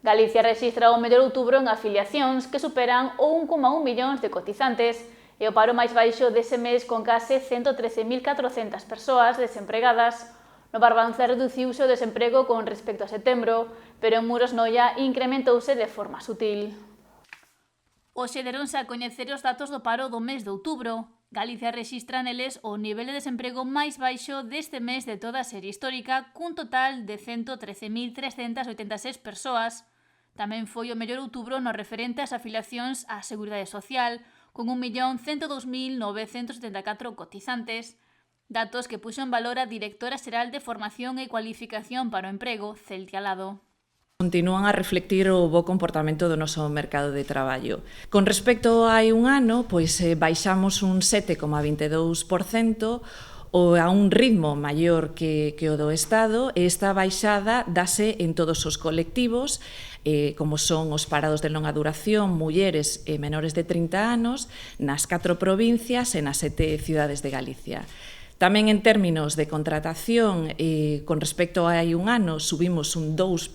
Galicia rexistra o mellor outubro en afiliacións que superan o 1,1 millóns de cotizantes e o paro máis baixo dese mes con case 113.400 persoas desempregadas. No Barbanza reduciuse o desemprego con respecto a setembro, pero en Muros Noia incrementouse de forma sutil. Hoxe deronse a coñecer os datos do paro do mes de outubro. Galicia rexistra neles o nivel de desemprego máis baixo deste mes de toda a serie histórica, cun total de 113.386 persoas. Tamén foi o mellor outubro no referente ás afiliacións á Seguridade Social, con 1.102.974 cotizantes. Datos que puxo en valor a directora xeral de Formación e Cualificación para o Emprego, Celtia Lado. Continúan a reflectir o bo comportamento do noso mercado de traballo. Con respecto a hai un ano, baixamos un 7,22%, a un ritmo maior que o do Estado, e esta baixada dase en todos os colectivos, como son os parados de longa duración, mulleres e menores de 30 anos, nas 4 provincias e nas 7 cidades de Galicia. Tamén en términos de contratación, con respecto a hai un ano, subimos un 2%.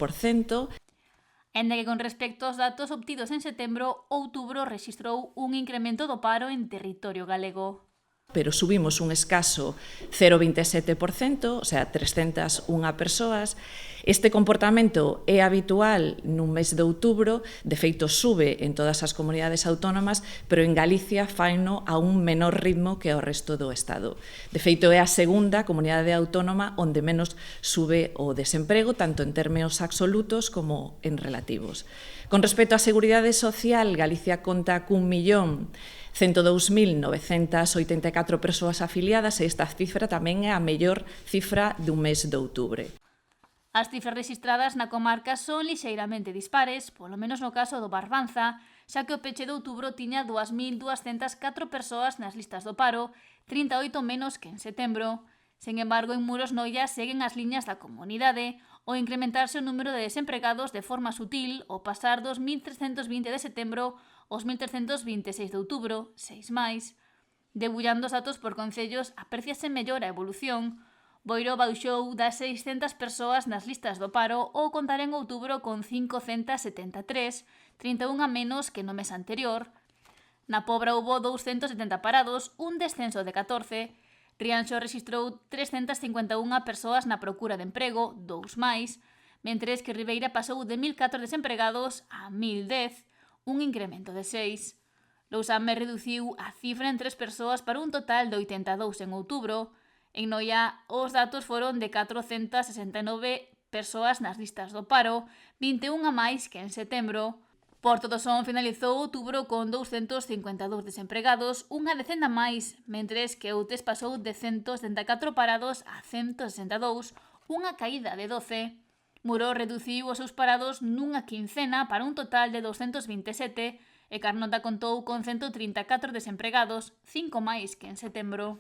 Ende que con respecto aos datos obtidos en setembro, outubro rexistrou un incremento do paro en territorio galego. Pero subimos un escaso 0,27%, o sea, 301 persoas. Este comportamento é habitual nun mes de outubro, de feito sube en todas as comunidades autónomas, pero en Galicia faino a un menor ritmo que ao resto do Estado. De feito, é a segunda comunidade autónoma onde menos sube o desemprego, tanto en términos absolutos como en relativos. Con respecto á Seguridade Social, Galicia conta cun 1.102.984 persoas afiliadas e esta cifra tamén é a mellor cifra dun mes de outubro. As cifras rexistradas na comarca son lixeiramente dispares, polo menos no caso do Barbanza, xa que o peche de outubro tiña 2.204 persoas nas listas do paro, 38 menos que en setembro. Sen embargo, en Muros Noia seguen as liñas da comunidade, o incrementarse o número de desempregados de forma sutil, o pasar dos 1.320 de setembro aos 1.326 de outubro, 6 máis. Debullando os datos por concellos, apreciase mellor a evolución. Boiro baixou das 600 persoas nas listas do paro ou contar en outubro con 573, 31 a menos que no mes anterior. Na Pobra houbo 270 parados, un descenso de 14. Rianxo rexistrou 351 persoas na procura de emprego, 2 máis, mentres que Ribeira pasou de 1.004 desempregados a 1.010, un incremento de 6. Lousame reduciu a cifra en 3 persoas para un total de 82 en outubro. En Noia, os datos foron de 469 persoas nas listas do paro, 21 a máis que en setembro. Porto do Son finalizou outubro con 252 desempregados, unha decena máis, mentres que Outes pasou de 174 parados a 162, unha caída de 12. Muro reduciu os seus parados nunha quincena para un total de 227 e Carnota contou con 134 desempregados, 5 máis que en setembro.